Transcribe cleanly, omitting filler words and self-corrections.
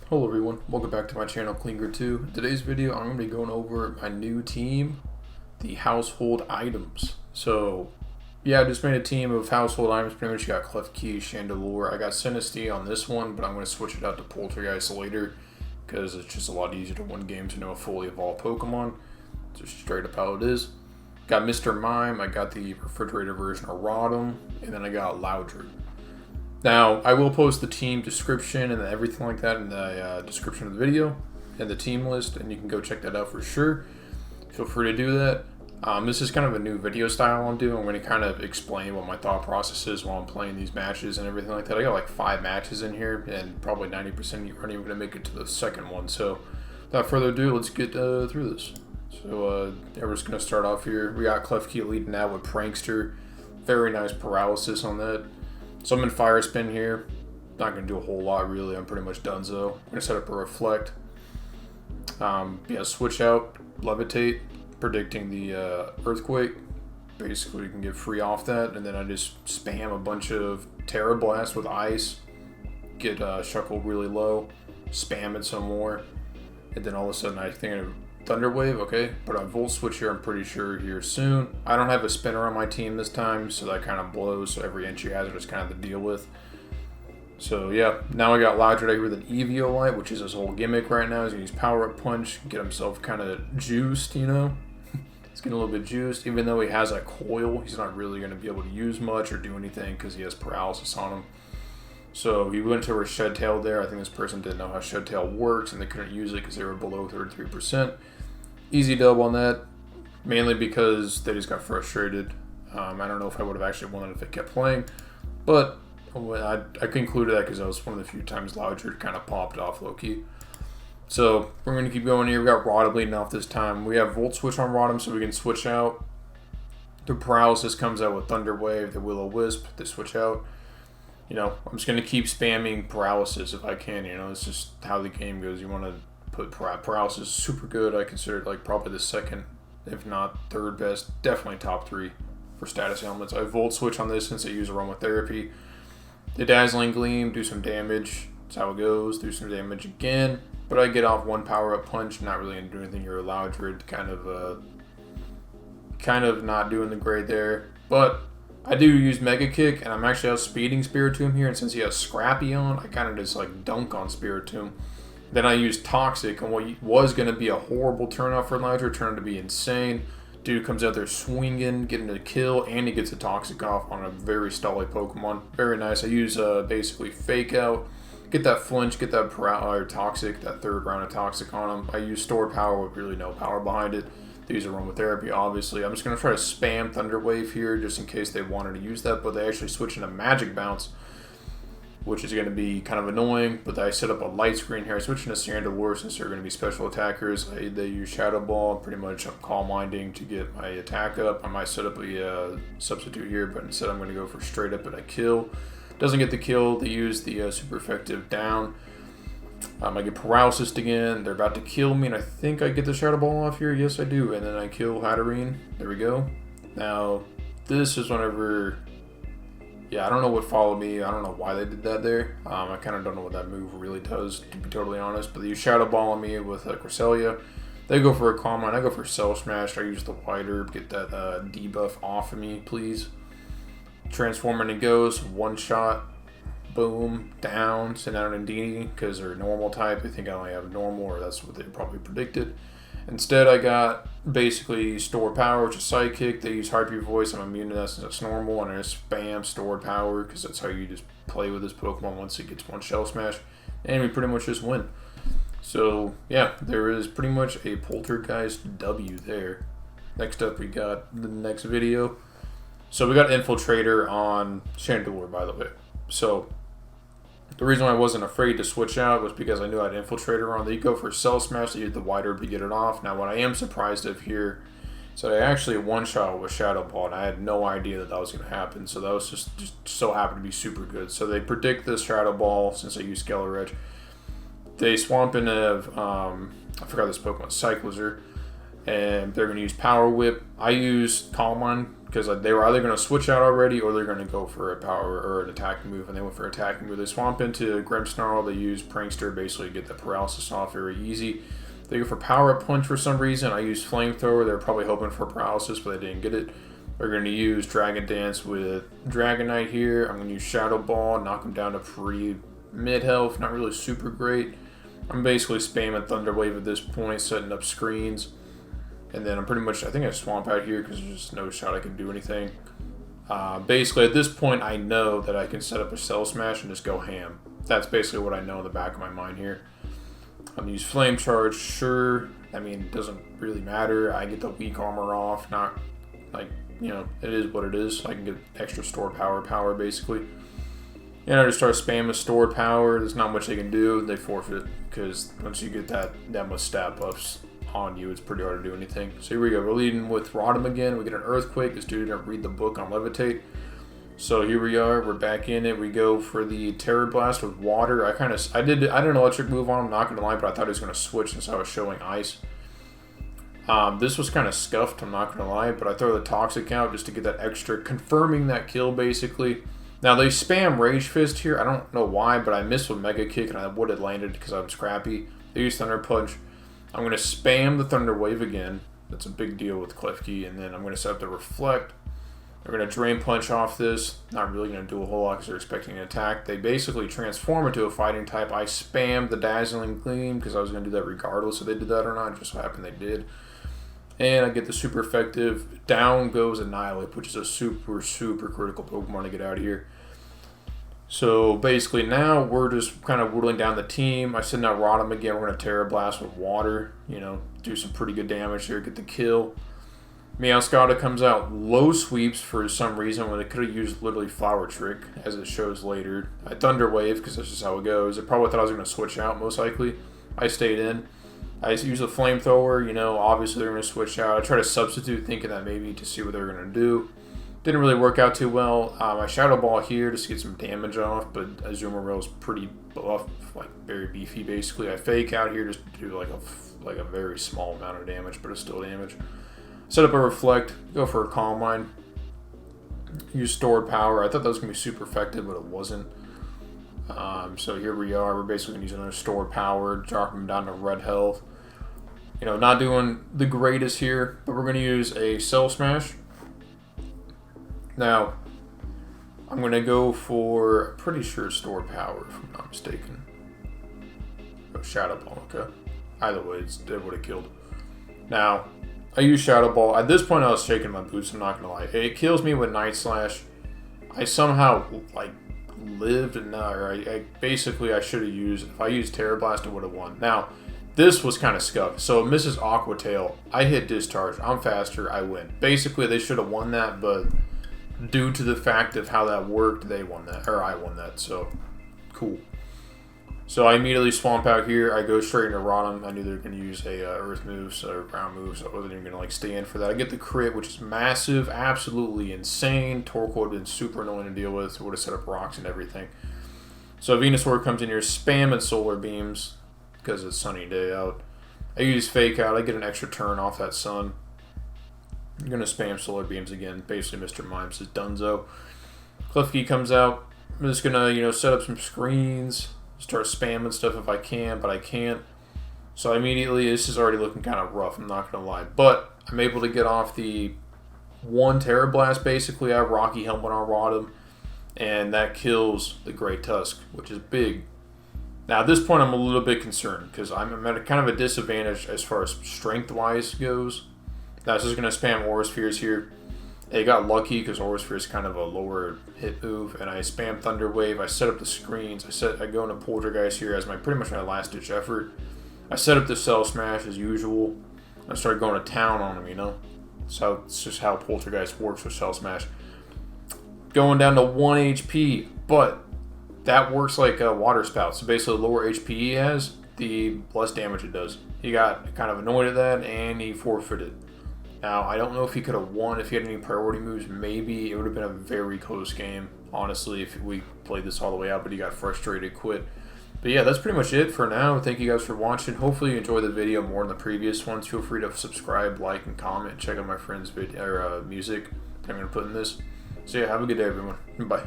Hello everyone, welcome back to my channel Klinger2. In today's video I'm going to be going over my new team, the household items. So yeah, I just made a team of household items. Pretty much got Clef Key, Chandelure. I got Sinistea on this one, but I'm going to switch it out to Poltergeist later because it's just a lot easier to win games to know a fully evolved Pokemon. Just straight up how it is. Got Mr. Mime, I got the refrigerator version of Rotom, and then I got Loudred. Now, I will post the team description and everything like that in the description of the video and the team list, and you can go check that out for sure. Feel free to do that. This is kind of a new video style I'm doing. I'm going to kind of explain what my thought process is while I'm playing these matches and everything like that. I got like 5 matches in here, and probably 90% of you aren't even going to make it to the second one. So, without further ado, let's get through this. So, yeah, we're just going to start off here. We got Klefki leading out with Prankster. Very nice paralysis on that. So I'm in Fire Spin here. Not going to do a whole lot really. I'm pretty much done so. I'm going to set up a Reflect. Yeah, switch out, Levitate, predicting the Earthquake. Basically you can get free off that. And then I just spam a bunch of Terra Blast with Ice. Get Shuckle really low. Spam it some more. And then all of a sudden I think of Thunder Wave, okay. But I Volt Switch here, I'm pretty sure here soon. I don't have a spinner on my team this time, so that kind of blows. So every entry hazard is kind of the deal with. So yeah, now I got Loudred here with an Eviolite, which is his whole gimmick right now. He's gonna use Power Up Punch, get himself kind of juiced, you know. He's getting a little bit juiced, even though he has a coil. He's not really gonna be able to use much or do anything because he has paralysis on him. So he went to a Shed Tail there. I think this person didn't know how Shed Tail works and they couldn't use it because they were below 33%. Easy dub on that, mainly because they just got frustrated. I don't know if I would have actually won it if it kept playing, but I concluded that because that was one of the few times Loudred kind of popped off low-key. So we're going to keep going here. We got Rotom leading off this time. We have Volt Switch on Rotom, so we can switch out. The Paralysis comes out with Thunder Wave, the Will-O-Wisp, they switch out. You know, I'm just going to keep spamming Paralysis if I can. You know, it's just how the game goes. You want to put Paralysis super good. I consider it like probably the second, if not third best, definitely top 3 for status ailments. I Volt Switch on this since I use Aromatherapy. The Dazzling Gleam, do some damage. That's how it goes. Do some damage again. But I get off 1 Power Up Punch. Not really going to do anything here. Loudred kind of not doing the great there. But I do use Mega Kick, and I'm actually outspeeding Spiritomb here. And since he has Scrappy on, I kind of just like dunk on Spiritomb. Then I used Toxic, and what was going to be a horrible turnoff for Loudred turned to be insane. Dude comes out there swinging, getting a kill, and he gets a Toxic off on a very stally Pokemon. Very nice. I use basically Fake Out, get that flinch, get that Toxic, that third round of Toxic on him. I use Stored Power with really no power behind it. They use Aromatherapy, obviously. I'm just going to try to spam Thunder Wave here just in case they wanted to use that, but they actually switch into Magic Bounce, which is going to be kind of annoying, but I set up a light screen here. I switch into Chandelure since they're going to be special attackers. They use Shadow Ball, pretty much Calm Minding to get my attack up. I might set up a substitute here, but instead I'm going to go for straight up and a kill. Doesn't get the kill. They use the super effective down. I get Paralysis again. They're about to kill me, and I think I get the Shadow Ball off here. Yes, I do. And then I kill Hatterene. There we go. Now, this is whenever... Yeah, I don't know what followed me. I don't know why they did that there. I kind of don't know what that move really does, to be totally honest. But they use Shadow Ball on me with Cresselia. They go for a Calm Mind. I go for Cell Smash. I use the White Herb. Get that debuff off of me, please. Transform into Ghost. One shot. Boom. Down. Send out Nandini because they're normal type. I think I only have normal, or that's what they probably predicted. Instead, I got basically Stored Power, which is Psychic. They use Hyper Voice. I'm immune to that since it's normal. And I just spam Stored Power because that's how you just play with this Pokemon once it gets one Shell Smash. And we pretty much just win. So, yeah, there is pretty much a Poltergeist W there. Next up, we got the next video. So, we got Infiltrator on Chandelure, by the way. So, the reason why I wasn't afraid to switch out was because I knew I had Infiltrator on. They go for Cell Smash, they use the White Herb to get it off. Now, what I am surprised of here, so I actually one-shot with Shadow Ball, and I had no idea that was going to happen. So that was just so happened to be super good. So they predict this Shadow Ball since I use Skeler Edge. They swamp into, I forgot this Pokemon, Cyclizar. and they're going to use Power Whip. I use Calm Mind because they were either going to switch out already or they're going to go for a power or an attacking move, and they went for an attacking move. They swamp into Grimmsnarl. They use Prankster basically to get the paralysis off very easy. They go for Power Up Punch for some reason. I used Flamethrower. They're probably hoping for paralysis, but they didn't get it. We're going to use Dragon Dance with Dragonite here. I'm going to use Shadow Ball, knock him down to pretty mid-health, not really super great. I'm basically spamming Thunder Wave at this point, setting up screens. And then I'm pretty much, I think I swamp out here because there's just no shot I can do anything. Basically, at this point, I know that I can set up a Cell Smash and just go ham. That's basically what I know in the back of my mind here. I'm going to use Flame Charge, sure. I mean, it doesn't really matter. I get the weak armor off, not like, you know, it is what it is. I can get extra stored power basically. And I just start spamming stored power. There's not much they can do. They forfeit because once you get that much stat buffs on you, it's pretty hard to do anything. So here we go. We're leading with Rotom again. We get an Earthquake. This dude didn't read the book on Levitate. So here we are. We're back in it. We go for the Terror Blast with Water. I did an electric move on him, not gonna lie, but I thought he was gonna switch since I was showing Ice. This was kind of scuffed, I'm not gonna lie, but I throw the Toxic out just to get that extra, confirming that kill basically. Now they spam Rage Fist here. I don't know why, but I missed with Mega Kick and I would have landed because I was scrappy. They use Thunder Punch. I'm going to spam the Thunder Wave again. That's a big deal with Klefki. And then I'm going to set up the Reflect. They're going to Drain Punch off this. Not really going to do a whole lot because they're expecting an attack. They basically transform into a fighting type. I spammed the Dazzling Gleam because I was going to do that regardless if they did that or not. It just so happened they did. And I get the super effective. Down goes Annihilate, which is a super, super critical Pokemon to get out of here. So basically now we're just kind of whittling down the team. I send out Rotom again. We're going to Terra Blast with Water. You know, do some pretty good damage here, get the kill. Meowscarada comes out low sweeps for some reason when they could have used literally Flower Trick, as it shows later. I Thunder Wave because that's just how it goes. It probably thought I was going to switch out most likely. I stayed in. I use a Flamethrower, you know, obviously they're going to switch out. I try to substitute thinking that maybe to see what they're going to do. Didn't really work out too well. I Shadow Ball here just to get some damage off, but Azumarill is pretty buff, like very beefy basically. I Fake out here just to do like a very small amount of damage, but it's still damage. Set up a Reflect, go for a Calm Mind. Use Stored Power. I thought that was going to be super effective, but it wasn't. So here we are. We're basically going to use another Stored Power, drop him down to red health. You know, not doing the greatest here, but we're going to use a Cell Smash. Now, I'm going to go for, pretty sure, Stored Power, if I'm not mistaken. Oh, Shadow Ball, okay. Either way, it would have killed. Now, I use Shadow Ball. At this point, I was shaking my boots, I'm not going to lie. It kills me with Night Slash. I somehow, like, lived, and basically, I should have used, if I used Terra Blast, I would have won. Now, this was kind of scuffed. So it misses Aqua Tail. I hit Discharge. I'm faster. I win. Basically, they should have won that, but due to the fact of how that worked, they won that, or I won that. So cool. So I immediately swamp out here. I go straight into Rotom. I knew they were going to use a Earth move or ground move, so I wasn't even going to like stay in for that. I get the crit, which is massive, absolutely insane. Torkoal would have been super annoying to deal with. It would have set up rocks and everything. So Venusaur comes in here, spamming Solar Beams because it's sunny day out. I use Fake Out. I get an extra turn off that sun. I'm going to spam Solar Beams again. Basically, Mr. Mimes is donezo. Klefki comes out. I'm just going to, you know, set up some screens. Start spamming stuff if I can, but I can't. So immediately, this is already looking kind of rough, I'm not going to lie. But I'm able to get off the one Terra Blast, basically. I have Rocky Helmet on Rotom, and that kills the Great Tusk, which is big. Now, at this point, I'm a little bit concerned, because I'm at kind of a disadvantage as far as strength-wise goes. Now, it's just going to spam Aura Spheres here. I got lucky because Aura Sphere is kind of a lower hit move, and I spam Thunder Wave. I set up the screens. I go into Poltergeist here as pretty much my last ditch effort. I set up the Cell Smash as usual. I started going to town on him, you know. So it's just how Poltergeist works with Cell Smash. Going down to 1 HP, but that works like a Water Spout. So basically, the lower HP he has, the less damage it does. He got kind of annoyed at that, and he forfeited. Now, I don't know if he could have won if he had any priority moves. Maybe it would have been a very close game, honestly, if we played this all the way out, but he got frustrated, quit. But But yeah, that's pretty much it for now. Thank you guys for watching. Hopefully you enjoyed the video more than the previous ones. Feel free to subscribe, like, and comment. Check out my friend's video or music that I'm going to put in this. So yeah, have a good day, everyone. Bye.